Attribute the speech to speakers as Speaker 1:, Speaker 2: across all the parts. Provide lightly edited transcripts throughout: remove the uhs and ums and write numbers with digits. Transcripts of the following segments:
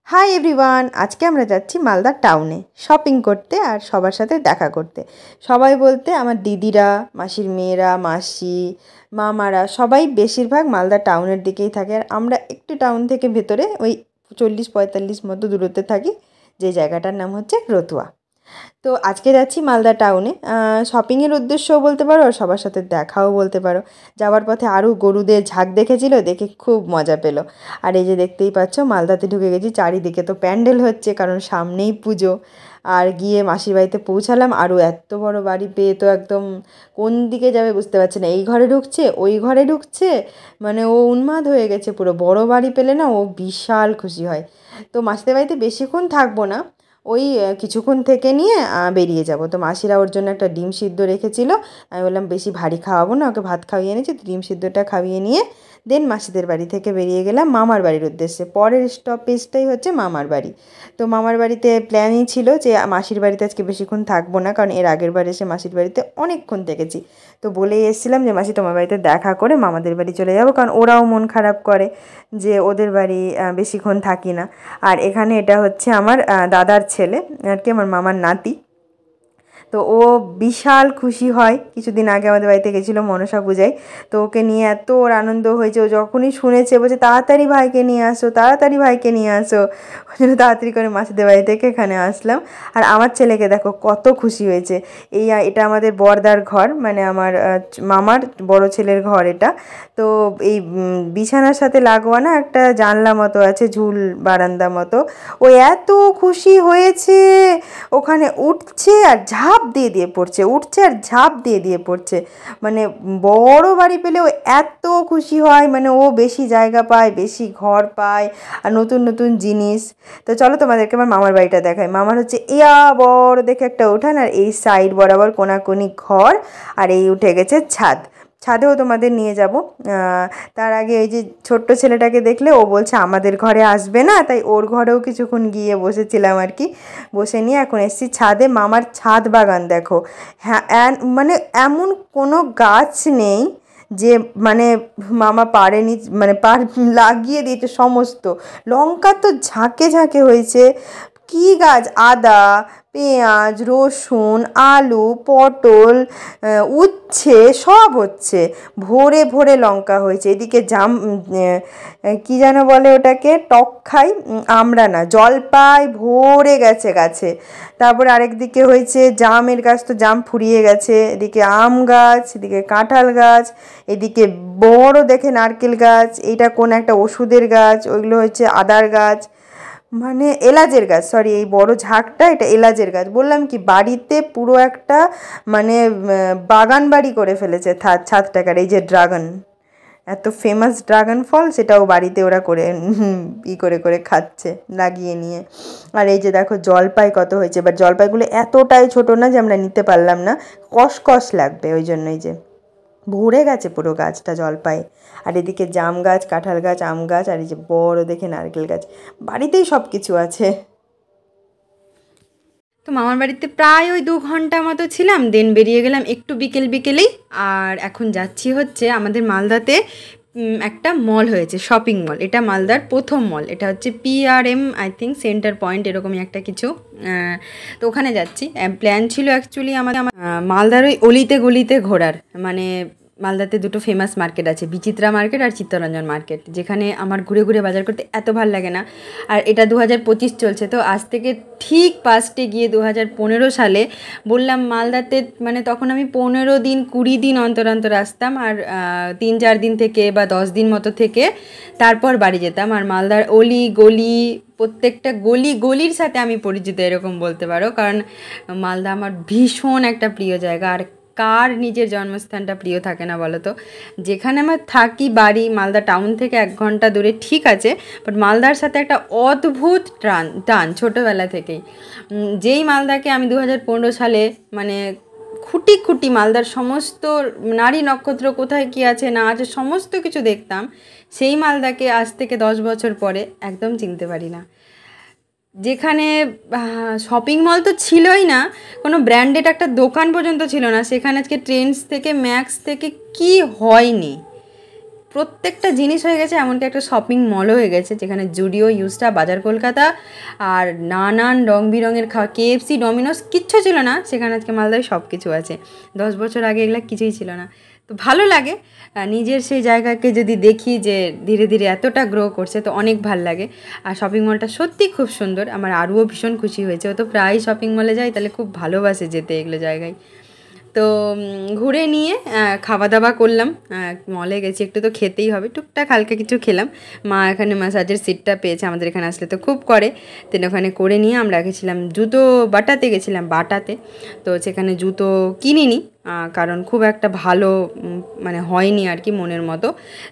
Speaker 1: Hi everyone, আজকে আমরা যাচ্ছি মালদা টাউনে শপিং করতে আর সবার সাথে দেখা করতে। সবাই বলতে আমার দিদিরা, মাসির মেয়েরা, মাসি, মামারা সবাই বেশিরভাগ মালদা টাউনের দিকেই থাকে। আর আমরা একটু টাউন থেকে ভেতরে ওই 40-45 মতো দূরত্বে থাকি, যে জায়গাটার নাম হচ্ছে রতুয়া। তো আজকে যাচ্ছি মালদা টাউনে শপিংয়ের উদ্দেশ্যও বলতে পারো, আর সবার সাথে দেখাও বলতে পারো। যাওয়ার পথে আরও গরুদের ঝাঁক দেখেছিল, দেখে খুব মজা পেলো। আর এই যে দেখতেই পাচ্ছ মালদাতে ঢুকে গেছি, চারিদিকে তো প্যান্ডেল হচ্ছে কারণ সামনেই পুজো। আর গিয়ে মাসির বাড়িতে পৌঁছালাম, আরও এত বড় বাড়ি পেয়ে তো একদম কোন দিকে যাবে বুঝতে পারছে না, এই ঘরে ঢুকছে ওই ঘরে ঢুকছে, মানে ও উন্মাদ হয়ে গেছে পুরো। বড় বাড়ি পেলে না ও বিশাল খুশি হয়। তো মাসিদের বাড়িতে বেশিক্ষণ থাকবো না, ওই কিছুক্ষণ থেকে নিয়ে বেরিয়ে যাব। তো মাসিরা ওর জন্য একটা ডিম সিদ্ধ রেখেছিল, আমি বললাম বেশি ভারী খাওয়াবো না, ওকে ভাত খাইয়ে এনেছি, ডিম সিদ্ধটা খাইয়ে নিয়ে দেন মাসিদের বাড়ি থেকে বেরিয়ে গেলাম মামার বাড়ির উদ্দেশ্যে। পরের স্টপেজটাই হচ্ছে মামার বাড়ি। তো মামার বাড়িতে প্ল্যানই ছিল যে মাসির বাড়িতে আজকে বেশিক্ষণ থাকবো না, কারণ এর আগের বার এসে মাসির বাড়িতে অনেকক্ষণ থেকেছি। তো বলেই এসেছিলাম যে মাসি তোমার বাড়িতে দেখা করে মামাদের বাড়ি চলে যাবো, কারণ ওরাও মন খারাপ করে যে ওদের বাড়ি বেশিক্ষণ থাকি না। আর এখানে এটা হচ্ছে আমার দাদার ছেলে আর কি, আমার মামার নাতি। তো ও বিশাল খুশি হয়, কিছুদিন আগে আমাদের বাড়িতে গেছিলো মনসা পূজায়। তো ওকে নিয়ে এত ওর আনন্দ হয়েছে, ও যখনই শুনেছে বলছে তাড়াতাড়ি ভাইকে নিয়ে আসো, তাড়াতাড়ি ভাইকে নিয়ে আসো। ওই জন্য তাড়াতাড়ি করে মাসিদের বাড়ি থেকে এখানে আসলাম। আর আমার ছেলেকে দেখো কত খুশি হয়েছে। এটা আমাদের বড়দার ঘর, মানে আমার মামার বড় ছেলের ঘর এটা। তো এই বিছানার সাথে লাগোয়া না একটা জানলা মতো আছে, ঝুল বারান্দা মতো। ও এত খুশি হয়েছে, ওখানে উঠছে আর ঝাঁপ দিয়ে দিয়ে পড়ছে, উঠছে আর ঝাঁপ দিয়ে দিয়ে পড়ছে। মানে বড় বাড়ি পেলে ও এত খুশি হয়, মানে ও বেশি জায়গা পায়, বেশি ঘর পায় আর নতুন নতুন জিনিস। তো চলো তোমাদেরকে আমার মামার বাড়িটা দেখায়। মামার হচ্ছে বড় দেখে একটা উঠান, আর এই সাইড বরাবর কোনাকুনি ঘর, আর এই উঠে গেছে ছাদ। ছাদেও তোমাদের নিয়ে যাব। তার আগে এই যে ছোট্ট ছেলেটাকে দেখলে ও বলছে আমাদের ঘরে আসবে না, তাই ওর ঘরেও কিছুক্ষণ গিয়ে বসেছিলাম আর কি। বসে নিয়ে এখন এসেছি ছাদে। মামার ছাদ বাগান দেখো, হ্যাঁ মানে এমন কোনো গাছ নেই যে মানে মামা পারেনি, মানে লাগিয়ে দিয়েছে সমস্ত। লঙ্কা তো ঝাঁকে ঝাঁকে হয়েছে, কী গাছ, আদা, পেঁয়াজ, রসুন, আলু, পটল, উচ্ছে সব হচ্ছে, ভরে ভরে লঙ্কা হয়েছে। এদিকে কী যেন বলে ওটাকে, টক খাই, আমরা না, জলপাই ভরে গেছে গাছে। তারপর আরেকদিকে হয়েছে জামের গাছ, তো জাম ফুরিয়ে গেছে। এদিকে আম গাছ, এদিকে কাঁঠাল গাছ, এদিকে বড় দেখে নারকেল গাছ, এইটা কোন একটা ওষুধের গাছ, ওইগুলো হচ্ছে আদার গাছ, মানে এলাচের গাছ, সরি এই বড় ঝাঁকটা এটা এলাচের গাছ। বললাম কি বাড়িতে পুরো একটা মানে বাগান বাড়ি করে ফেলেছে ছাদটাকার। এই যে ড্রাগন, এত ফেমাস ড্রাগন ফল, সেটাও বাড়িতে ওরা করে করে করে খাচ্ছে লাগিয়ে নিয়ে। আর এই যে দেখো জলপাই কত হয়েছে, এবার জলপাইগুলো এতটাই ছোট না যে আমরা নিতে পারলাম না, কষ লাগবে, ওই জন্যই যে ভরে গেছে পুরো গাছটা জলপাই। আর এদিকে জাম গাছ, কাঁঠাল গাছ, আম গাছ, আর এই যে বড় দেখে নারকেল গাছ, বাড়িতেই সব কিছু আছে। তো মামার বাড়িতে প্রায় ওই 2 ঘন্টা মতো ছিলাম, দেন বেরিয়ে গেলাম একটু বিকেলেই। আর এখন যাচ্ছি হচ্ছে আমাদের মালদাতে একটা মল হয়েছে, শপিং মল। এটা মালদার প্রথম মল, এটা হচ্ছে PRM I think centre point, এরকমই একটা কিছু। তো ওখানে যাচ্ছি। প্ল্যান ছিল অ্যাকচুয়ালি আমার মালদার ওই অলিতে গলিতে ঘোরার, মানে মালদাতে দুটো ফেমাস মার্কেট আছে, বিচিত্রা মার্কেট আর চিত্তরঞ্জন মার্কেট, যেখানে আমার ঘুরে ঘুরে বাজার করতে এত ভালো লাগে না। আর এটা 2025 চলছে, তো আজ থেকে ঠিক পাস্টে গিয়ে 2015 সালে বললাম মালদাতে, মানে তখন আমি 15 দিন 20 দিন অন্তর অন্তর আসতাম, আর 3-4 দিন থেকে বা 10 দিন মতো থেকে তারপর বাড়ি যেতাম। আর মালদার অলি গলি, প্রত্যেকটা গলির সাথে আমি পরিচিত, এরকম বলতে পারো, কারণ মালদা আমার ভীষণ একটা প্রিয় জায়গা। আর কার নিজের জন্মস্থানটা প্রিয় থাকে না বলো তো? যেখানে আমার থাকি বাড়ি মালদা টাউন থেকে 1 ঘন্টা দূরে, ঠিক আছে, বাট মালদার সাথে একটা অদ্ভুত টান ছোটোবেলা থেকেই। যেই মালদাকে আমি 2015 সালে মানে খুঁটি মালদার সমস্ত নারী নক্ষত্র কোথায় কী আছে না আছে সমস্ত কিছু দেখতাম, সেই মালদাকে আজ থেকে 10 বছর পরে একদম চিনতে পারি না। যেখানে শপিং মল তো ছিলই না, কোনো ব্র্যান্ডেড একটা দোকান পর্যন্ত ছিল না, সেখানে আজকে ট্রেন্ডস থেকে ম্যাক্স থেকে কি হয়নি,
Speaker 2: প্রত্যেকটা জিনিস হয়ে গেছে, এমনকি একটা শপিং মলও হয়ে গেছে, যেখানে জুডিও, ইউস্টা, বাজার কলকাতা আর নানান রং বিরঙের খাওয়া, KFC, ডমিনোস কিচ্ছু ছিল না সেখানে, আজকে মালদায় সব কিছু আছে। 10 বছর আগে এগুলো কিছুই ছিল না। তো ভালো লাগে নিজের সেই জায়গাকে যদি দেখি যে ধীরে ধীরে এতটা গ্রো করছে, তো অনেক ভাল লাগে। আর শপিং মলটা সত্যি খুব সুন্দর, আমার আরও ভীষণ খুশি হয়েছে। ও তো প্রায় শপিং মলে যায়, তাহলে খুব ভালোবাসে যেতে এগুলো জায়গায়। তো ঘুরে নিয়ে খাওয়া দাওয়া করলাম, মলে গেছি একটু তো খেতেই হবে, টুকটাক হালকা কিছু খেলাম। মা এখানে ম্যাসাজের সিটটা পেয়েছে, আমাদের এখানে আসলে তো খুব করে, তো ওখানে করে নিয়ে আমরা গেছিলাম জুতো গেছিলাম বাটাতে। তো সেখানে জুতো কিনিনি, কারণ খুব একটা ভালো মানে হয়নি আর কি মনের মতো,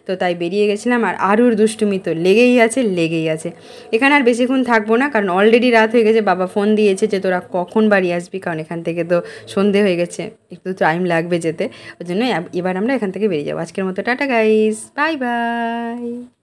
Speaker 2: তো তাই বেরিয়ে গেছিলাম। আর আরুর দুষ্টুমি তো লেগেই আছে। এখানে আর বেশিক্ষণ থাকবো না, কারণ অলরেডি রাত হয়ে গেছে, বাবা ফোন দিয়েছে যে তোরা কখন বাড়ি আসবি, কারণ এখান থেকে তো সন্ধে হয়ে গেছে, একটু টাইম লাগবে যেতে। ওই জন্য এবার আমরা এখান থেকে বেরিয়ে যাবো। আজকের মতো টাটা গাইস, বাই বাই।